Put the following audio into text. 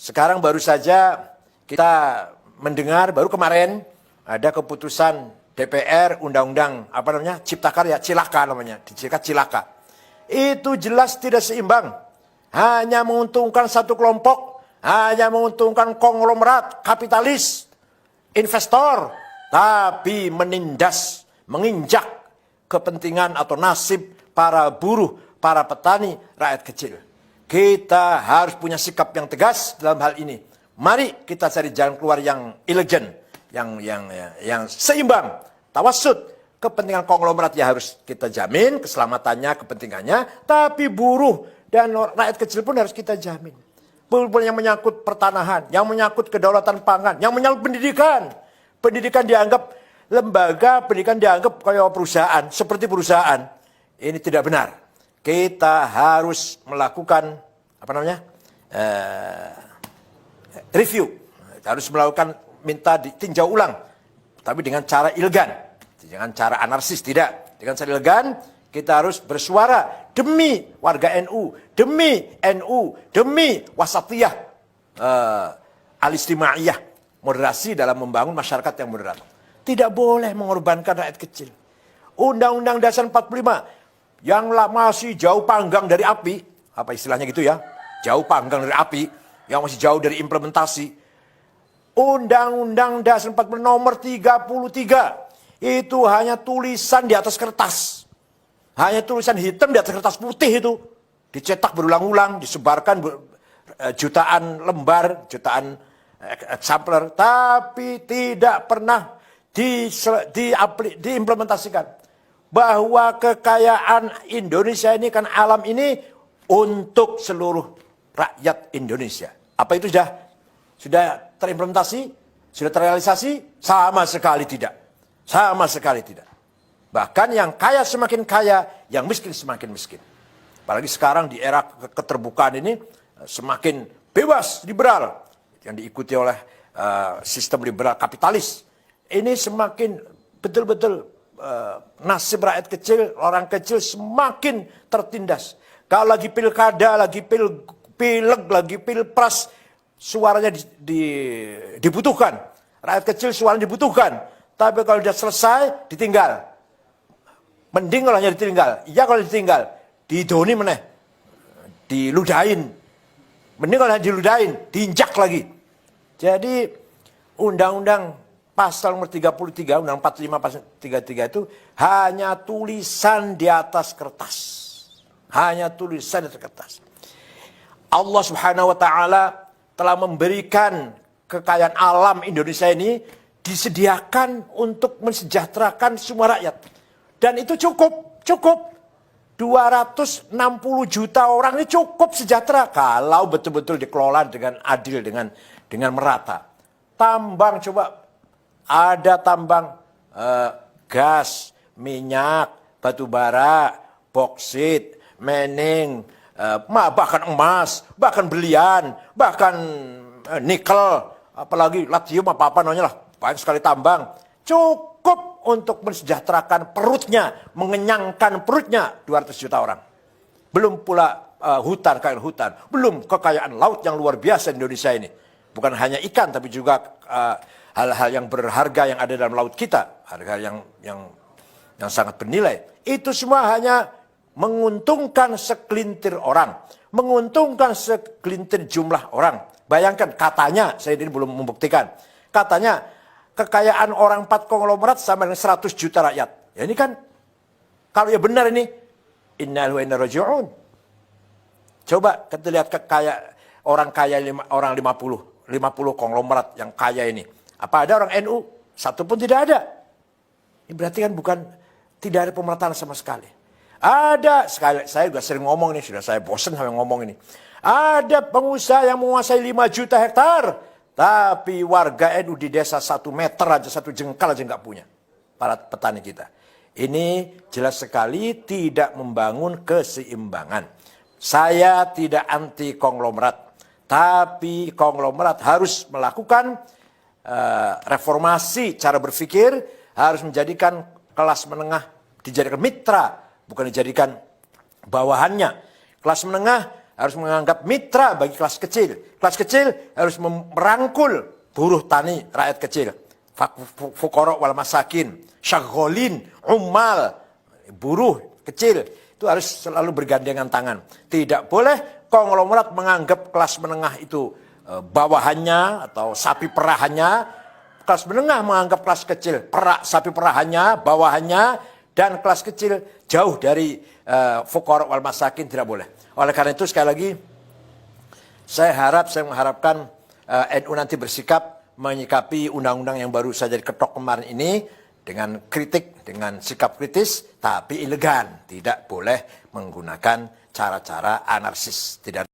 Sekarang baru saja kita mendengar, baru kemarin ada keputusan DPR Undang-Undang Cipta Karya, Cilaka namanya, disingkat Cilaka. Itu jelas tidak seimbang. Hanya menguntungkan satu kelompok, hanya menguntungkan konglomerat, kapitalis, investor, tapi menindas, menginjak kepentingan atau nasib para buruh, para petani, rakyat kecil. Kita harus punya sikap yang tegas dalam hal ini. Mari kita cari jalan keluar yang elegan, yang seimbang, tawassut. Kepentingan konglomerat ya harus kita jamin, keselamatannya, kepentingannya, tapi buruh dan rakyat kecil pun harus kita jamin. Yang menyangkut pertanahan, yang menyangkut kedaulatan pangan, yang menyangkut pendidikan. Pendidikan dianggap lembaga, pendidikan dianggap kayak perusahaan, seperti perusahaan. Ini tidak benar. Kita harus melakukan review, harus melakukan minta ditinjau ulang, tapi dengan cara elegan, dengan cara anarkis tidak, dengan cara elegan. Kita harus bersuara demi warga NU, demi wasatiyah, al-istimaiyah, moderasi dalam membangun masyarakat yang moderat. Tidak boleh mengorbankan rakyat kecil. Undang-Undang Dasar 45 yang masih jauh panggang dari api, apa istilahnya gitu ya, jauh panggang dari api, yang masih jauh dari implementasi. Undang-Undang Dasar 45 nomor 33 itu hanya tulisan di atas kertas. Hanya tulisan hitam di atas kertas putih itu. Dicetak berulang-ulang, disebarkan jutaan lembar, jutaan sampler, tapi tidak pernah diimplementasikan. Bahwa kekayaan Indonesia ini kan alam ini untuk seluruh rakyat Indonesia. Apa itu sudah terimplementasi? Sudah terrealisasi? Sama sekali tidak. Sama sekali tidak. Bahkan yang kaya semakin kaya, yang miskin semakin miskin. Apalagi sekarang di era keterbukaan ini semakin bebas, liberal. Yang diikuti oleh sistem liberal kapitalis. Ini semakin betul-betul nasib rakyat kecil, orang kecil semakin tertindas. Kalau lagi pilkada, lagi pileg, lagi pilpres, suaranya dibutuhkan. Rakyat kecil suaranya dibutuhkan. Tapi kalau sudah selesai, ditinggal. Mending kalau hanya ditinggal. Iya kalau ditinggal, didoni meneh, diludahin. Mending kalau hanya diludahin, diinjak lagi. Jadi undang-undang pasal nomor 33, undang 45 pasal 33 itu hanya tulisan di atas kertas. Hanya tulisan di atas kertas. Allah Subhanahu wa taala telah memberikan kekayaan alam Indonesia ini disediakan untuk mensejahterakan semua rakyat. Dan itu cukup. 260 juta orang ini cukup sejahtera kalau betul-betul dikelola dengan adil, dengan merata. Tambang coba, ada tambang gas, minyak, batu bara, boksit, mening, bahkan emas, bahkan berlian, bahkan nikel, apalagi lithium apa namanya lah, banyak sekali tambang. Cukup untuk mensejahterakan perutnya, mengenyangkan perutnya 200 juta orang. Belum pula kekayaan hutan, belum kekayaan laut yang luar biasa di Indonesia ini. Bukan hanya ikan, tapi juga hal-hal yang berharga yang ada dalam laut kita, harga yang sangat bernilai. Itu semua hanya menguntungkan segelintir orang, menguntungkan segelintir jumlah orang. Bayangkan, katanya, saya ini belum membuktikan, katanya kekayaan orang 4 konglomerat sama dengan 100 juta rakyat. Ya ini kan, kalau ya benar ini, innalillahi wa inna ilaihi raji'un. Coba kita lihat orang kaya orang 50 konglomerat yang kaya ini. Apa ada orang NU? Satu pun tidak ada. Ini berarti kan tidak ada pemerataan sama sekali. Ada, saya juga sering ngomong ini, sudah saya bosan sama ngomong ini. Ada pengusaha yang menguasai 5 juta hektar. Tapi warga NU di desa 1 meter aja, 1 jengkal aja nggak punya. Para petani kita. Ini jelas sekali tidak membangun keseimbangan. Saya tidak anti konglomerat. Tapi konglomerat harus melakukan reformasi cara berpikir. Harus menjadikan kelas menengah dijadikan mitra. Bukan dijadikan bawahannya. Kelas menengah harus menganggap mitra bagi kelas kecil. Kelas kecil harus merangkul buruh tani, rakyat kecil. Fuqara wal masakin, syagholin, ummal, buruh kecil. Itu harus selalu bergandengan tangan. Tidak boleh konglomerat menganggap kelas menengah itu bawahannya atau sapi perahannya. Kelas menengah menganggap kelas kecil perak sapi perahannya, bawahannya, dan kelas kecil jauh dari fuqara wal masakin, tidak boleh. Oleh karena itu sekali lagi saya mengharapkan NU nanti bersikap menyikapi undang-undang yang baru saja diketok kemarin ini dengan kritik, dengan sikap kritis, tapi elegan. Tidak boleh menggunakan cara-cara anarkis. Tidak